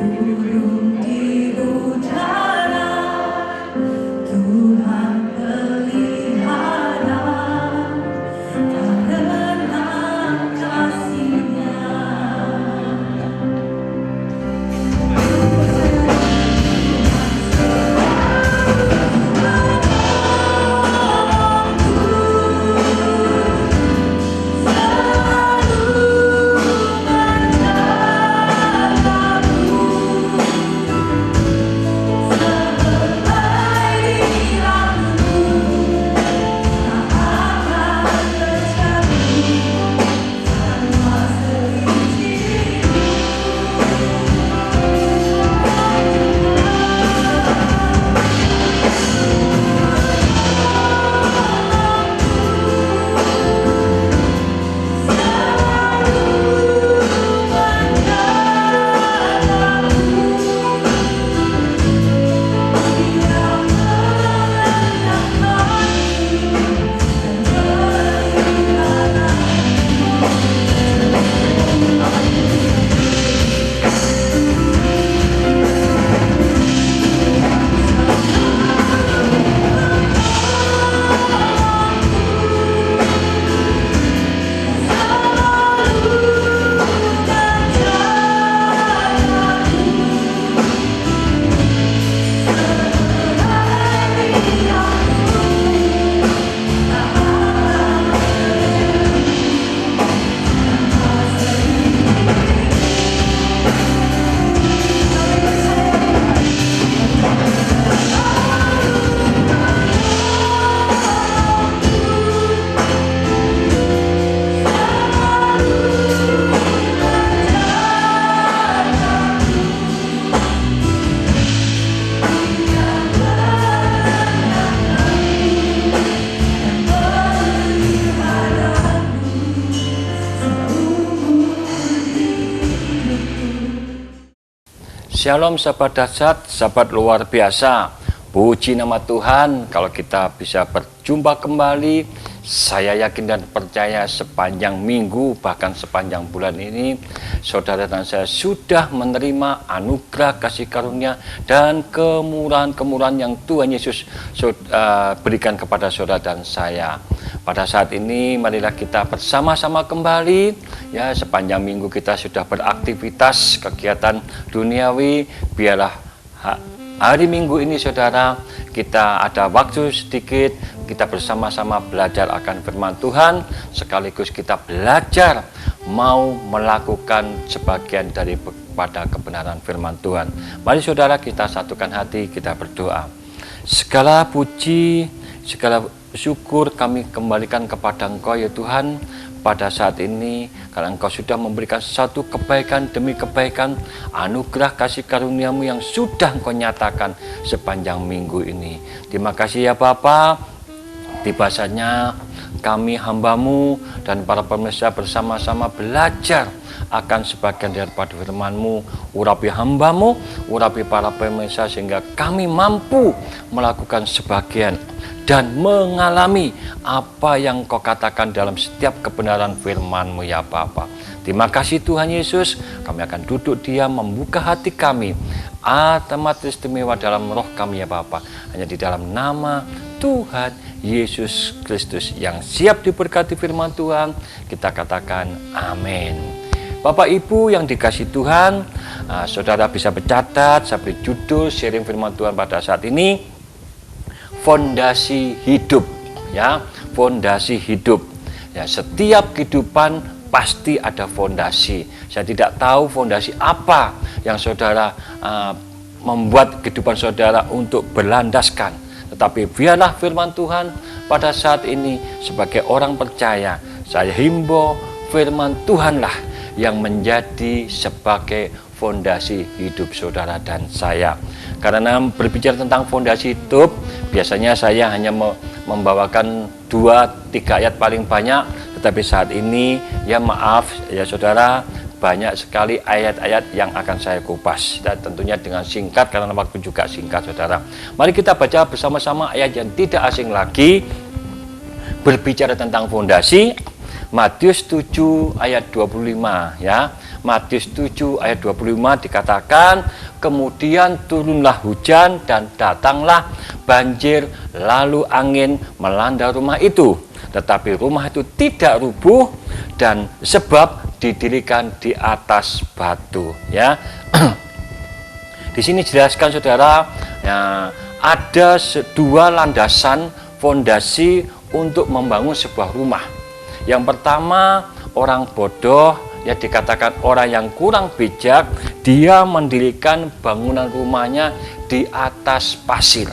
Burung di udara, Tuhan pelihara, karena kasih-Nya. Shalom sahabat dahsyat, sahabat luar biasa. Puji nama Tuhan kalau kita bisa berjumpa kembali. Saya yakin dan percaya sepanjang minggu bahkan sepanjang bulan ini saudara dan saya sudah menerima anugerah kasih karunia dan kemurahan-kemurahan yang Tuhan Yesus berikan kepada saudara dan saya. Pada saat ini marilah kita bersama-sama kembali ya, sepanjang minggu kita sudah beraktivitas kegiatan duniawi. Biarlah hari Minggu ini saudara kita ada waktu sedikit, kita bersama-sama belajar akan firman Tuhan, sekaligus kita belajar mau melakukan sebagian daripada kebenaran firman Tuhan. Mari saudara kita satukan hati, kita berdoa. Segala puji, segala syukur kami kembalikan kepada Engkau ya Tuhan. Pada saat ini karena Engkau sudah memberikan satu kebaikan demi kebaikan, anugerah kasih karuniamu yang sudah Engkau nyatakan sepanjang minggu ini. Terima kasih ya Bapa. Tiba saatnya kami hambamu dan para pemirsa bersama-sama belajar akan sebagian daripada firman-Mu. Urapi hambamu, urapi para pemirsa sehingga kami mampu melakukan sebagian dan mengalami apa yang Kau katakan dalam setiap kebenaran firman-Mu ya Bapa. Terima kasih Tuhan Yesus, kami akan duduk diam membuka hati kami, amat istimewa dalam roh kami ya Bapa. Hanya di dalam nama Tuhan Yesus Kristus yang siap diberkati firman Tuhan, kita katakan amin. Bapak Ibu yang dikasih Tuhan, saudara bisa mencatat, saya beri judul sharing firman Tuhan pada saat ini, fondasi hidup ya, fondasi hidup ya. Setiap kehidupan pasti ada fondasi. Saya tidak tahu fondasi apa yang saudara membuat kehidupan saudara untuk berlandaskan, tetapi biarlah firman Tuhan pada saat ini sebagai orang percaya, saya himbau firman Tuhanlah yang menjadi sebagai fondasi hidup saudara dan saya. Karena berbicara tentang fondasi hidup, biasanya saya hanya membawakan 2-3 ayat paling banyak, tetapi saat ini ya maaf ya saudara, banyak sekali ayat-ayat yang akan saya kupas dan tentunya dengan singkat karena waktu juga singkat saudara. Mari kita baca bersama-sama ayat yang tidak asing lagi berbicara tentang fondasi. Matius 7 ayat 25 ya. Matius 7 ayat 25 dikatakan, kemudian turunlah hujan dan datanglah banjir, lalu angin melanda rumah itu. Tetapi rumah itu tidak rubuh dan sebab didirikan di atas batu. Ya, di sini jelaskan saudara, ya, ada dua landasan fondasi untuk membangun sebuah rumah. Yang pertama, orang bodoh, ya dikatakan orang yang kurang bijak, dia mendirikan bangunan rumahnya di atas pasir.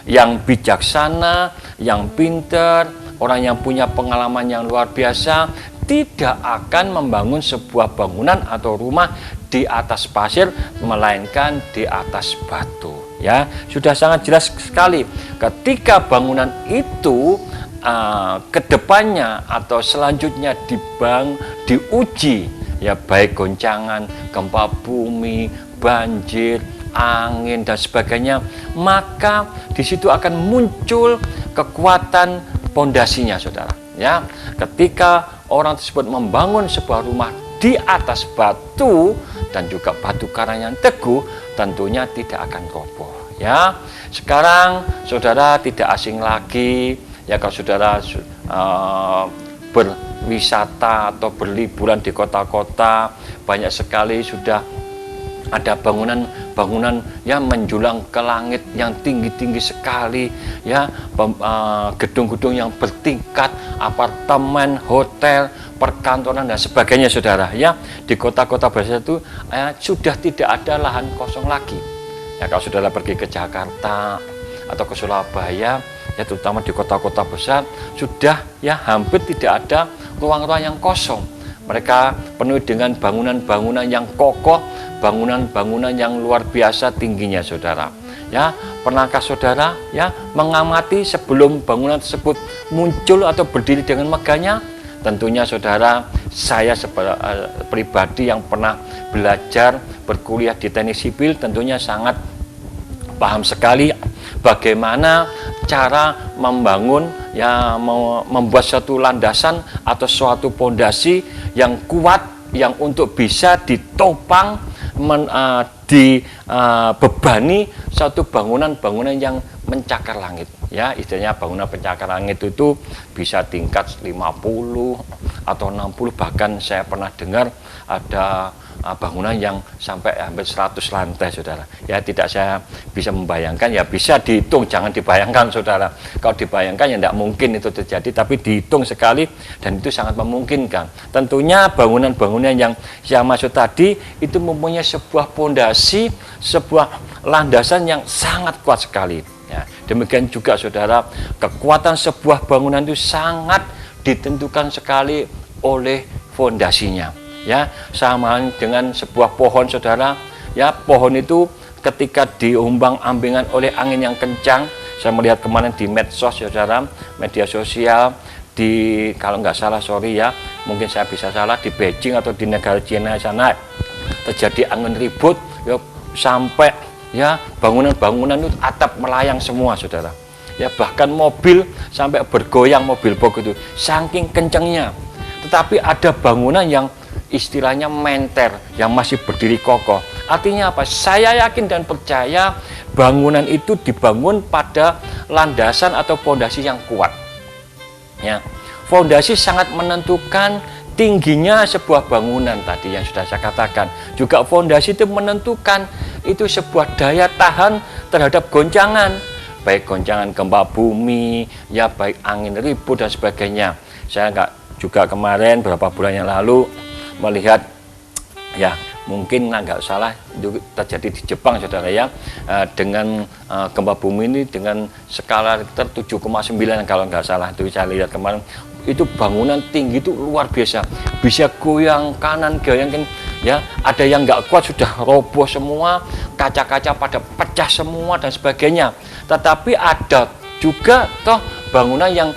Yang bijaksana, yang pintar, orang yang punya pengalaman yang luar biasa tidak akan membangun sebuah bangunan atau rumah di atas pasir, melainkan di atas batu. Ya, sudah sangat jelas sekali. Ketika bangunan itu kedepannya atau selanjutnya diuji, ya baik goncangan, gempa bumi, banjir, angin dan sebagainya, maka di situ akan muncul kekuatan pondasinya, saudara. Ya, ketika orang tersebut membangun sebuah rumah di atas batu dan juga batu karang yang teguh, tentunya tidak akan roboh. Ya, sekarang saudara tidak asing lagi, ya kalau saudara berwisata atau berliburan di kota-kota, banyak sekali sudah ada bangunan yang menjulang ke langit yang tinggi-tinggi sekali, ya, gedung-gedung yang bertingkat, apartemen, hotel, perkantoran dan sebagainya, saudara. Ya, di kota-kota besar itu sudah tidak ada lahan kosong lagi. Ya, kalau saudara pergi ke Jakarta atau ke Surabaya, ya terutama di kota-kota besar, sudah ya hampir tidak ada ruang-ruang yang kosong. Mereka penuh dengan bangunan-bangunan yang kokoh, bangunan-bangunan yang luar biasa tingginya, saudara. Ya, pernahkah saudara ya mengamati sebelum bangunan tersebut muncul atau berdiri dengan megahnya? Tentunya saudara, saya pribadi yang pernah belajar berkuliah di teknik sipil tentunya sangat paham sekali bagaimana cara membangun, ya, membuat suatu landasan atau suatu pondasi yang kuat, yang untuk bisa ditopang, dibebani suatu bangunan-bangunan yang mencakar langit. Ya, istilahnya bangunan pencakar langit itu bisa tingkat 50 atau 60, bahkan saya pernah dengar ada bangunan yang sampai hampir 100 lantai, saudara. Ya, tidak saya bisa membayangkan, ya bisa dihitung, jangan dibayangkan, saudara. Kalau dibayangkan ya tidak mungkin itu terjadi, tapi dihitung sekali dan itu sangat memungkinkan. Tentunya bangunan-bangunan yang saya maksud tadi itu mempunyai sebuah pondasi, sebuah landasan yang sangat kuat sekali. Ya, demikian juga, saudara, kekuatan sebuah bangunan itu sangat ditentukan sekali oleh fondasinya. Ya, sama dengan sebuah pohon, saudara. Ya, pohon itu ketika diombang-ambingan oleh angin yang kencang, saya melihat kemarin di medsos, saudara, media sosial di, kalau nggak salah, sorry ya, mungkin saya bisa salah, di Beijing atau di negara Cina sana terjadi angin ribut, ya, sampai ya bangunan-bangunan itu atap melayang semua, saudara. Ya, bahkan mobil sampai bergoyang, mobil box itu saking kencangnya. Tetapi ada bangunan yang istilahnya menter, yang masih berdiri kokoh. Artinya apa? Saya yakin dan percaya bangunan itu dibangun pada landasan atau fondasi yang kuat. Ya, fondasi sangat menentukan tingginya sebuah bangunan tadi yang sudah saya katakan. Juga fondasi itu menentukan itu sebuah daya tahan terhadap goncangan, baik goncangan gempa bumi, ya baik angin ribut dan sebagainya. Saya juga kemarin beberapa bulan yang lalu melihat, ya mungkin nggak salah itu terjadi di Jepang, saudara, ya, dengan gempa bumi ini dengan skala Richter 7,9 kalau nggak salah, itu saya lihat kemarin. Itu bangunan tinggi itu luar biasa, bisa goyang kanan goyang kan, ya, ada yang nggak kuat sudah roboh semua, kaca-kaca pada pecah semua dan sebagainya. Tetapi ada juga toh bangunan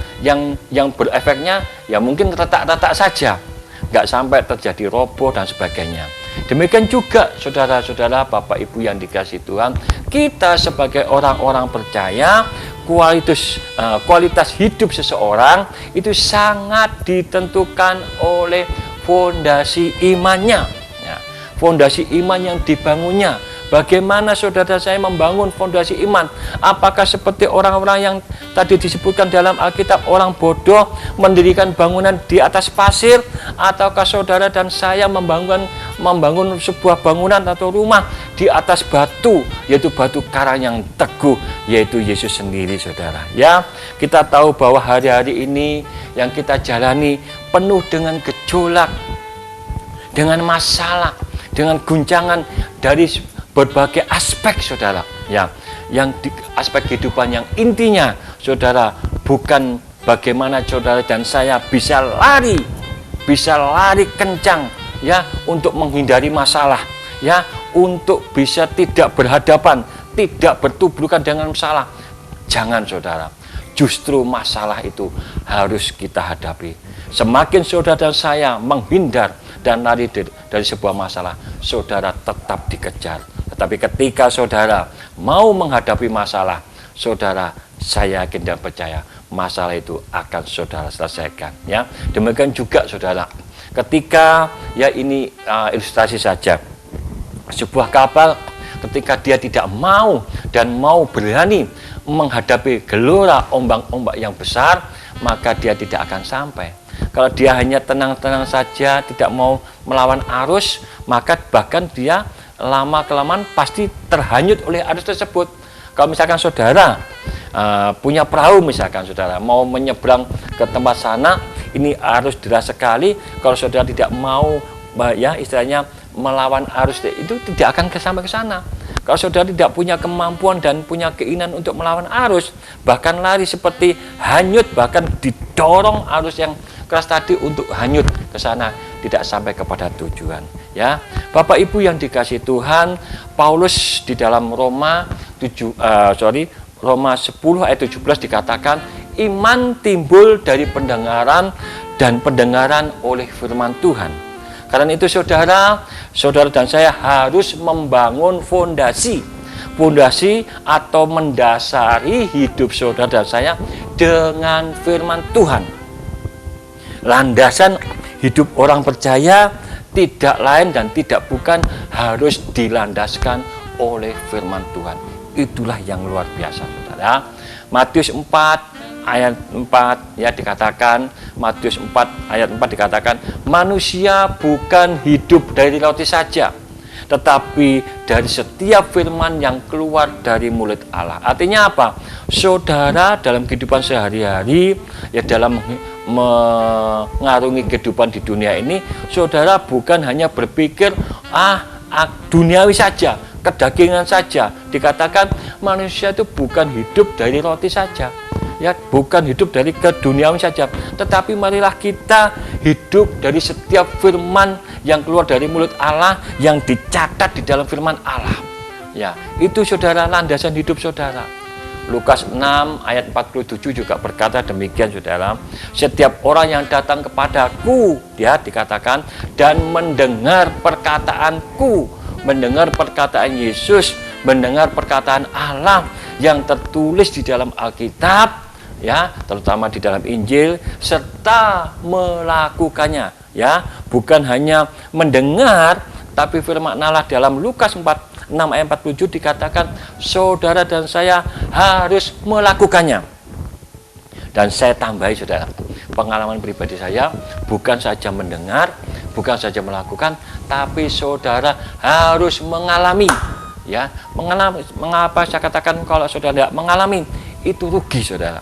yang berefeknya ya mungkin retak-retak saja, nggak sampai terjadi roboh dan sebagainya. Demikian juga, saudara-saudara, Bapak Ibu yang dikasihi Tuhan, kita sebagai orang-orang percaya, kualitas hidup seseorang itu sangat ditentukan oleh fondasi imannya. fondasi iman yang dibangunnya. Bagaimana saudara saya membangun fondasi iman? Apakah seperti orang-orang yang tadi disebutkan dalam Alkitab, orang bodoh mendirikan bangunan di atas pasir? Ataukah saudara dan saya membangun sebuah bangunan atau rumah di atas batu, yaitu batu karang yang teguh, yaitu Yesus sendiri, saudara? Ya, kita tahu bahwa hari-hari ini yang kita jalani penuh dengan gejolak, dengan masalah, dengan guncangan dari berbagai aspek, saudara. Ya, yang di aspek kehidupan yang intinya, saudara, bukan bagaimana saudara dan saya bisa lari kencang, ya, untuk menghindari masalah, ya, untuk bisa tidak berhadapan, tidak bertubrukan dengan masalah. Jangan, saudara. Justru masalah itu harus kita hadapi. Semakin saudara dan saya menghindar dan lari dari sebuah masalah, saudara tetap dikejar. Tetapi ketika saudara mau menghadapi masalah, saudara, saya yakin dan percaya masalah itu akan saudara selesaikan. Ya, demikian juga saudara, ketika, ya, ini ilustrasi saja, sebuah kapal ketika dia tidak mau dan mau berani menghadapi gelora ombak-ombak yang besar, maka dia tidak akan sampai. Kalau dia hanya tenang-tenang saja, tidak mau melawan arus, maka bahkan dia lama-kelamaan pasti terhanyut oleh arus tersebut. Kalau misalkan saudara punya perahu, misalkan saudara mau menyeberang ke tempat sana, ini arus deras sekali. Kalau saudara tidak mau, ya, istilahnya melawan arus, itu tidak akan sampai ke sana. Kalau saudara tidak punya kemampuan dan punya keinginan untuk melawan arus, bahkan lari seperti hanyut, bahkan didorong arus yang keras tadi untuk hanyut ke sana, tidak sampai kepada tujuan. Ya, Bapak Ibu yang dikasihi Tuhan, Paulus di dalam Roma 10 ayat 17 dikatakan, iman timbul dari pendengaran dan pendengaran oleh firman Tuhan. Karena itu saudara dan saya harus membangun fondasi atau mendasari hidup saudara dan saya dengan firman Tuhan. Landasan hidup orang percaya tidak lain dan tidak bukan harus dilandaskan oleh firman Tuhan. Itulah yang luar biasa, saudara. Matius 4 ayat 4, ya, dikatakan, Matius 4 ayat 4 dikatakan, manusia bukan hidup dari roti saja, tetapi dari setiap firman yang keluar dari mulut Allah. Artinya apa? Saudara, dalam kehidupan sehari-hari, ya, dalam mengarungi kehidupan di dunia ini, saudara bukan hanya berpikir duniawi saja, kedagingan saja. Dikatakan manusia itu bukan hidup dari roti saja, ya, bukan hidup dari keduniawian saja, tetapi marilah kita hidup dari setiap firman yang keluar dari mulut Allah, yang dicatat di dalam firman Allah. Ya, itu saudara landasan hidup saudara. Lukas 6 ayat 47 juga berkata demikian, saudara. Setiap orang yang datang kepadaku, dia dikatakan, dan mendengar perkataanku, mendengar perkataan Yesus, mendengar perkataan Allah yang tertulis di dalam Alkitab, ya, terutama di dalam Injil, serta melakukannya, ya, bukan hanya mendengar, tapi firman Allah dalam Lukas 6 ayat 47 dikatakan saudara dan saya harus melakukannya. Dan saya tambahi, saudara, pengalaman pribadi saya bukan saja mendengar, bukan saja melakukan, tapi saudara harus mengalami, ya, mengalami. Mengapa saya katakan kalau saudara tidak mengalami itu rugi, saudara?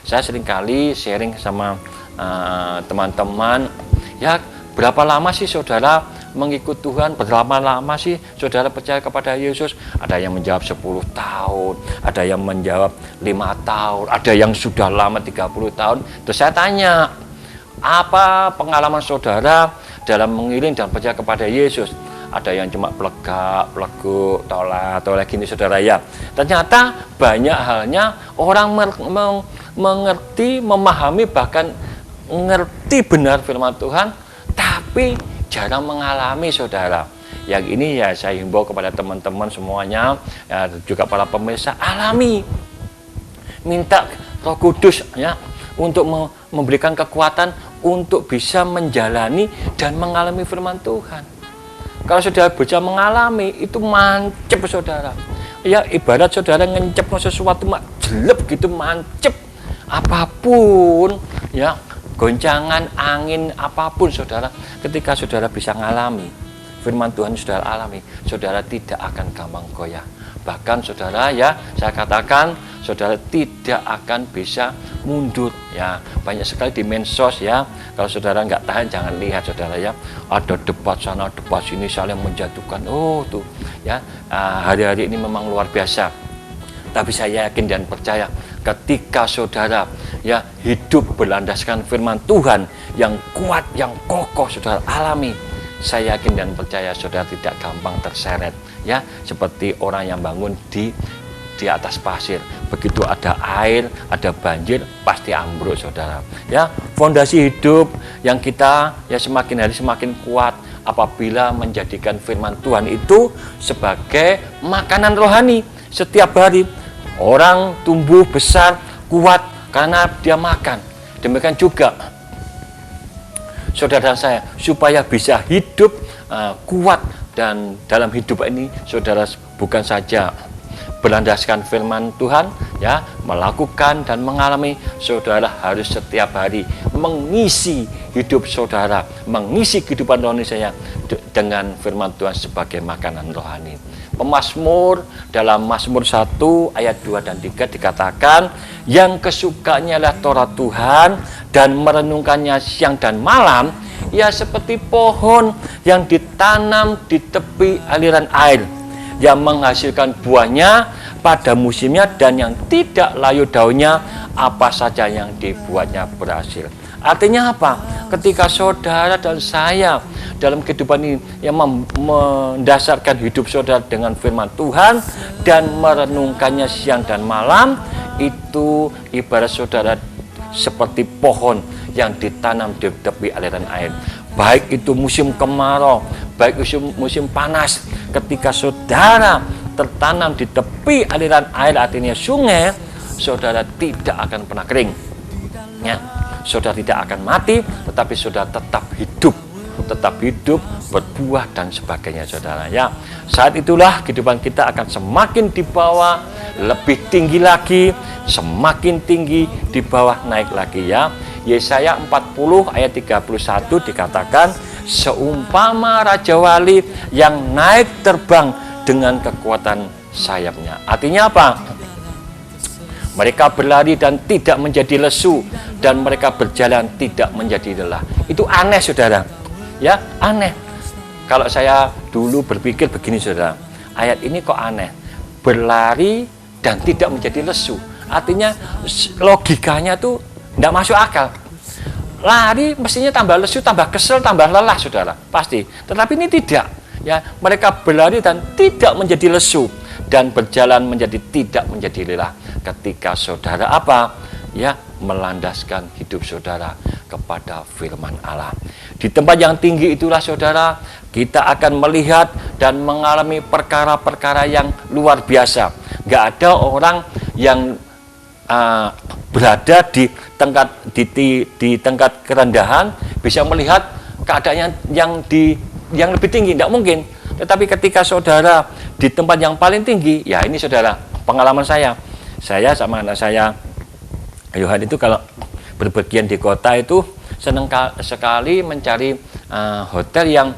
Saya seringkali sharing sama teman-teman, ya, berapa lama sih saudara mengikut Tuhan, berapa lama sih saudara percaya kepada Yesus? Ada yang menjawab 10 tahun, ada yang menjawab 5 tahun, ada yang sudah lama 30 tahun. Terus saya tanya, apa pengalaman saudara dalam mengiring dan percaya kepada Yesus? Ada yang cuma pleguk, tolak gini, saudara, ya. Ternyata banyak halnya orang mengerti, memahami, bahkan mengerti benar firman Tuhan, tapi jarang mengalami, saudara. Yang ini, ya, saya himbau kepada teman-teman semuanya, ya, juga para pemirsa, alami. Minta Roh Kudus, ya, untuk memberikan kekuatan untuk bisa menjalani dan mengalami firman Tuhan. Kalau saudara bisa mengalami, itu mancep saudara. Ya ibarat saudara ngencep sesuatu mak jelek gitu, mancep. Apapun ya, goncangan angin apapun saudara, ketika saudara bisa mengalami firman Tuhan saudara alami, saudara tidak akan gampang goyah. Bahkan saudara ya, saya katakan saudara tidak akan bisa mundur ya. Banyak sekali di medsos ya, kalau saudara nggak tahan jangan lihat saudara ya, ada debat sana debat sini saling menjatuhkan. Oh tuh ya, hari-hari ini memang luar biasa. Tapi saya yakin dan percaya ketika saudara ya hidup berlandaskan firman Tuhan yang kuat, yang kokoh saudara alami, saya yakin dan percaya saudara tidak gampang terseret ya, seperti orang yang bangun di atas pasir. Begitu ada air, ada banjir, pasti ambruk saudara ya. Fondasi hidup yang kita ya semakin hari semakin kuat apabila menjadikan firman Tuhan itu sebagai makanan rohani. Setiap hari orang tumbuh besar kuat karena dia makan. Demikian juga saudara saya, supaya bisa hidup kuat dan dalam hidup ini saudara bukan saja berlandaskan firman Tuhan ya, melakukan dan mengalami, saudara harus setiap hari mengisi hidup saudara, mengisi kehidupan rohani saya dengan firman Tuhan sebagai makanan rohani. Pemazmur dalam Mazmur 1 ayat 2 dan 3 dikatakan, yang kesukaannya adalah Taurat Tuhan dan merenungkannya siang dan malam, ia seperti pohon yang ditanam di tepi aliran air, yang menghasilkan buahnya pada musimnya dan yang tidak layu daunnya, apa saja yang dibuatnya berhasil. Artinya apa? Ketika saudara dan saya dalam kehidupan ini yang mendasarkan hidup saudara dengan firman Tuhan dan merenungkannya siang dan malam, itu ibarat saudara seperti pohon yang ditanam di tepi aliran air. Baik itu musim kemarau, baik itu musim panas, ketika saudara tertanam di tepi aliran air, artinya sungai, saudara tidak akan pernah kering ya. Saudara tidak akan mati, tetapi saudara tetap hidup, berbuah dan sebagainya saudara ya. Saat itulah kehidupan kita akan semakin di bawah, lebih tinggi lagi, semakin tinggi di bawah, naik lagi ya. Yesaya 40 ayat 31 dikatakan, seumpama Raja Wali yang naik terbang dengan kekuatan sayapnya. Artinya apa? Mereka berlari dan tidak menjadi lesu, dan mereka berjalan tidak menjadi lelah. Itu aneh saudara ya, aneh. Kalau saya dulu berpikir begini saudara, ayat ini kok aneh, berlari dan tidak menjadi lesu. Artinya logikanya tuh tidak masuk akal. Lari mestinya tambah lesu, tambah kesel, tambah lelah saudara, pasti. Tetapi ini tidak ya, mereka berlari dan tidak menjadi lesu, dan berjalan menjadi tidak menjadi lelah. Ketika saudara apa ya, melandaskan hidup saudara kepada firman Allah. Di tempat yang tinggi itulah saudara, kita akan melihat dan mengalami perkara-perkara yang luar biasa. Gak ada orang yang berada di tingkat kerendahan bisa melihat keadaan yang lebih tinggi, tidak mungkin. Tetapi ketika saudara di tempat yang paling tinggi, ya ini saudara, pengalaman saya sama anak saya Yohan itu kalau berpergian di kota itu senang sekali mencari hotel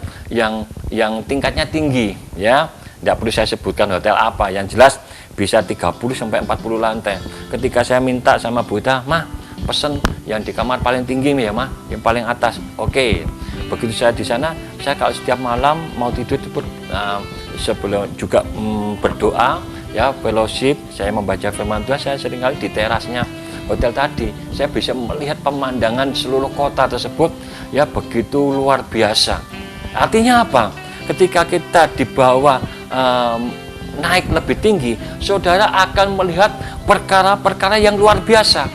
yang tingkatnya tinggi ya. Tidak perlu saya sebutkan hotel apa, yang jelas bisa 30 sampai 40 lantai. Ketika saya minta sama Buddha, "Mah, pesen yang di kamar paling tinggi ya, Mah, yang paling atas." Oke. Begitu saya di sana, saya kalau setiap malam mau tidur sebelum juga berdoa ya, fellowship, saya membaca firman Tuhan, saya seringkali di terasnya hotel tadi, saya bisa melihat pemandangan seluruh kota tersebut ya, begitu luar biasa. Artinya apa? Ketika kita di bawah naik lebih tinggi, saudara akan melihat perkara-perkara yang luar biasa.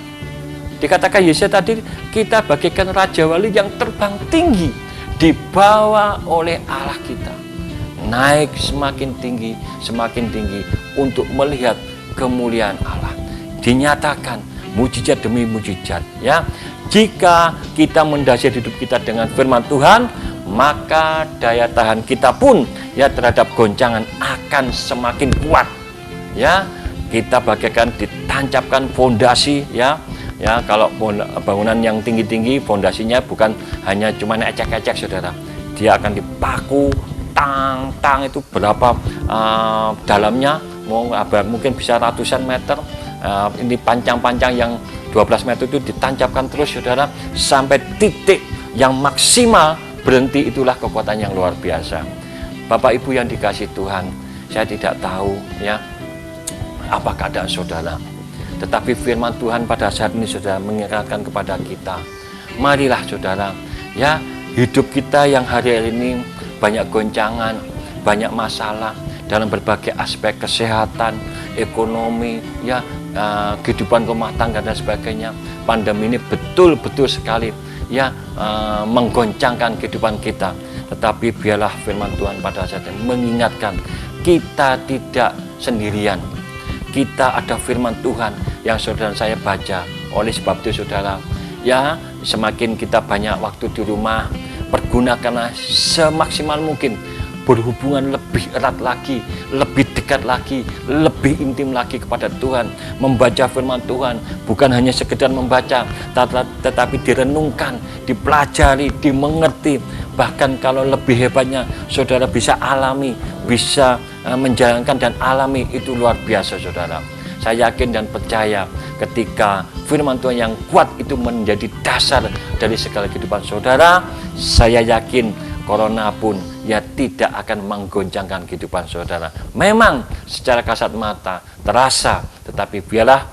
Dikatakan Yesaya tadi, kita bagaikan Raja Wali yang terbang tinggi, dibawa oleh Allah kita, naik semakin tinggi untuk melihat kemuliaan Allah. Dinyatakan mujizat demi mujizat ya. Jika kita mendasari hidup kita dengan firman Tuhan, maka daya tahan kita pun ya terhadap goncangan akan semakin kuat. Ya, kita bagaikan ditancapkan fondasi ya. Ya, kalau bangunan yang tinggi-tinggi, fondasinya bukan hanya cuma ecek-ecek, saudara. Dia akan dipaku, tang itu berapa dalamnya, mungkin bisa ratusan meter. Ini pancang-pancang yang 12 meter itu ditancapkan terus, saudara, sampai titik yang maksimal berhenti. Itulah kekuatan yang luar biasa. Bapak Ibu yang dikasih Tuhan, saya tidak tahu ya apa keadaan saudara. Tetapi firman Tuhan pada saat ini sudah mengingatkan kepada kita. Marilah saudara, ya, hidup kita yang hari ini banyak goncangan, banyak masalah dalam berbagai aspek kesehatan, ekonomi, ya, kehidupan rumah tangga dan sebagainya. Pandemi ini betul-betul sekali ya menggoncangkan kehidupan kita. Tetapi biarlah firman Tuhan pada saat ini mengingatkan kita tidak sendirian. Kita ada firman Tuhan yang saudara saya baca. Oleh sebab itu saudara, ya, semakin kita banyak waktu di rumah, pergunakanlah semaksimal mungkin berhubungan lebih erat lagi, lebih dekat lagi, lebih intim lagi kepada Tuhan. Membaca firman Tuhan bukan hanya sekedar membaca, tetapi direnungkan, dipelajari, dimengerti. Bahkan kalau lebih hebatnya saudara bisa alami, bisa menjalankan dan alami, itu luar biasa saudara. Saya yakin dan percaya ketika firman Tuhan yang kuat itu menjadi dasar dari segala kehidupan saudara, saya yakin corona pun ya tidak akan menggoncangkan kehidupan saudara. Memang secara kasat mata terasa, tetapi biarlah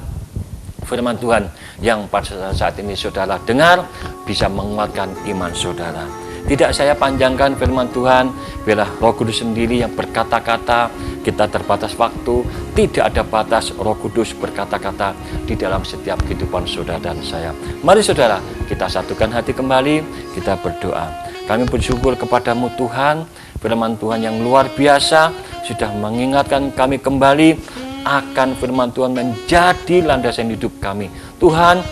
firman Tuhan yang pada saat ini saudara dengar bisa menguatkan iman saudara. Tidak saya panjangkan firman Tuhan, biarlah Roh Kudus sendiri yang berkata-kata. Kita terbatas waktu, tidak ada batas Roh Kudus berkata-kata di dalam setiap kehidupan saudara dan saya. Mari saudara, kita satukan hati kembali, kita berdoa. Kami bersyukur kepadamu Tuhan, firman Tuhan yang luar biasa sudah mengingatkan kami kembali akan firman Tuhan menjadi landasan hidup kami. Tuhan,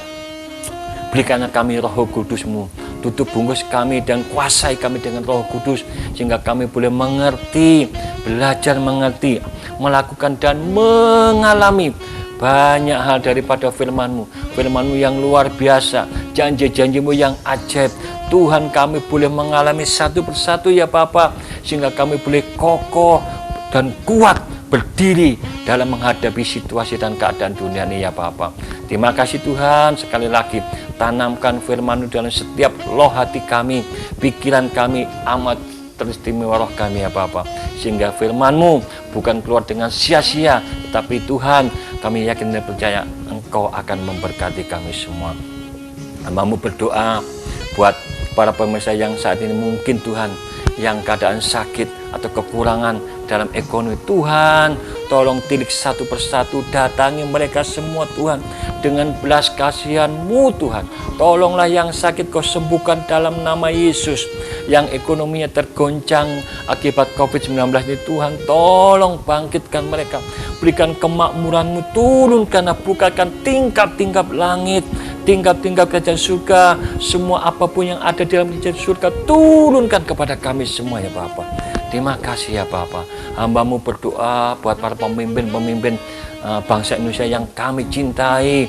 berikanlah kami Roh Kudus-Mu. Tutup bungkus kami dan kuasai kami dengan Roh Kudus, sehingga kami boleh mengerti, belajar mengerti, melakukan dan mengalami banyak hal daripada firman-Mu. Firman-Mu yang luar biasa, janji-janji-Mu yang ajaib. Tuhan, kami boleh mengalami satu persatu ya Bapa, sehingga kami boleh kokoh dan kuat berdiri dalam menghadapi situasi dan keadaan dunia ini ya Bapa. Terima kasih Tuhan, sekali lagi tanamkan firman-Mu dalam setiap loh hati kami, pikiran kami, amat teristimewa roh kami ya Bapa, sehingga firman-Mu bukan keluar dengan sia-sia, tetapi Tuhan, kami yakin dan percaya Engkau akan memberkati kami semua. Hamba-Mu berdoa buat para pemirsa yang saat ini mungkin Tuhan yang keadaan sakit atau kekurangan dalam ekonomi. Tuhan, tolong tilik satu persatu, datangi mereka semua Tuhan dengan belas kasihan-Mu Tuhan. Tolonglah yang sakit Kau sembuhkan dalam nama Yesus. Yang ekonominya tergoncang akibat COVID-19 ini Tuhan, tolong bangkitkan mereka. Berikan kemakmuran-Mu, turunkanlah, bukakan tingkap-tingkap langit, tingkap-tingkap kerajaan surga. Semua apapun yang ada di dalam kerajaan surga, turunkan kepada kami semua ya Bapa. Terima kasih ya Bapa. Hamba-Mu berdoa buat para pemimpin-pemimpin bangsa Indonesia yang kami cintai,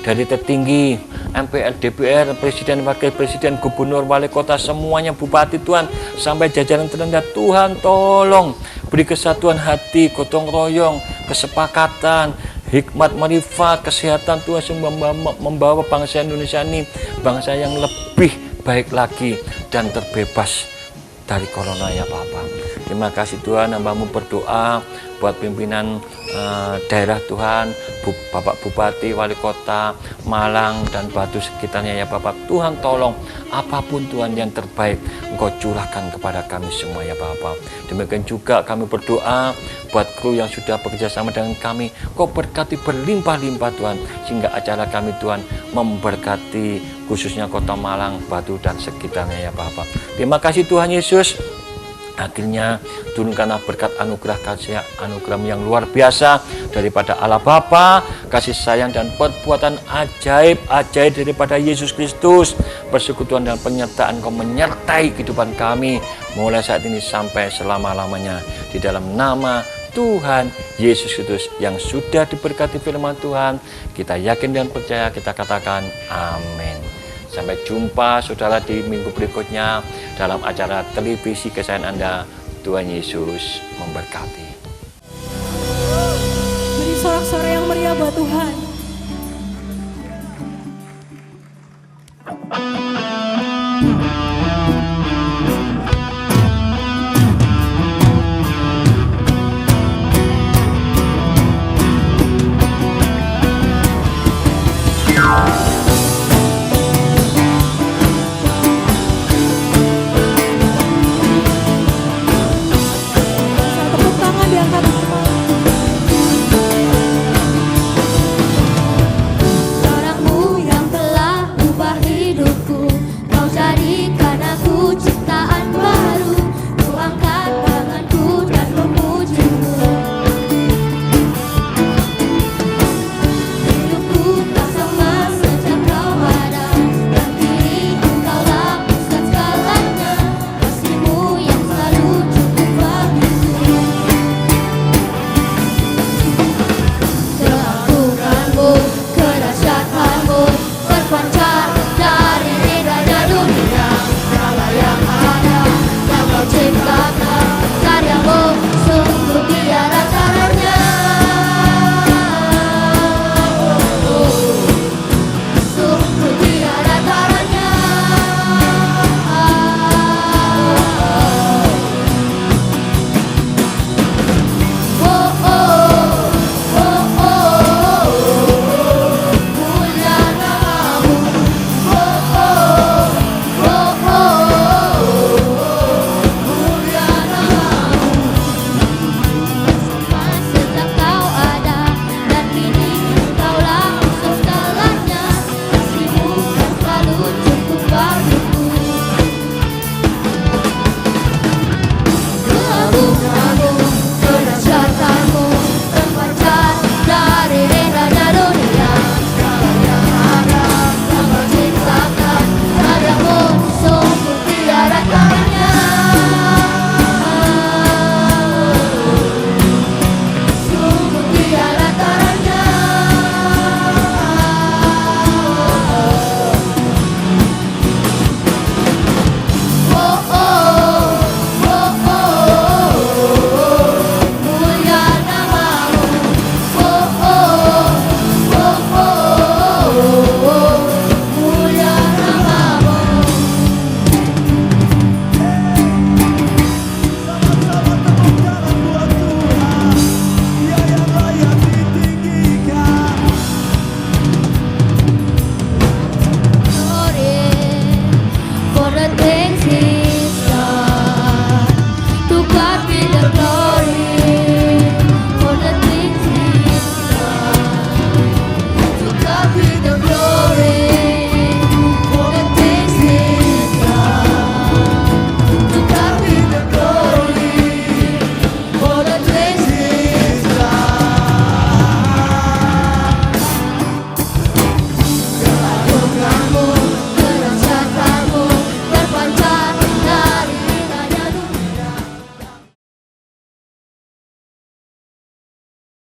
dari tertinggi MPR, DPR, Presiden, Wakil Presiden, Gubernur, Wali Kota, semuanya, Bupati Tuhan, sampai jajaran terendah Tuhan, tolong beri kesatuan hati, gotong royong, kesepakatan, hikmat, marifat, kesehatan Tuhan, semua membawa bangsa Indonesia ini bangsa yang lebih baik lagi dan terbebas dari corona ya Bapak. Terima kasih Tuhan, hamba-Mu berdoa buat pimpinan daerah Tuhan, Bapak Bupati, Wali Kota, Malang dan Batu sekitarnya ya Bapak. Tuhan tolong apapun Tuhan yang terbaik Engkau curahkan kepada kami semua ya Bapak. Demikian juga kami berdoa buat kru yang sudah bekerja sama dengan kami, Kau berkati berlimpah-limpah Tuhan, sehingga acara kami Tuhan memberkati khususnya Kota Malang, Batu dan sekitarnya ya Bapak. Terima kasih Tuhan Yesus. Akhirnya turunkanlah berkat anugerah kasih anugerah yang luar biasa daripada Allah Bapa, kasih sayang dan perbuatan ajaib daripada Yesus Kristus, persekutuan dan penyertaan Kau menyertai kehidupan kami mulai saat ini sampai selama-lamanya, di dalam nama Tuhan Yesus Kristus yang sudah diberkati firman Tuhan. Kita yakin dan percaya, kita katakan amin. Sampai jumpa saudara di minggu berikutnya dalam acara televisi kesayangan Anda. Tuhan Yesus memberkati. Beri sorak-sorai yang meriah buat Tuhan.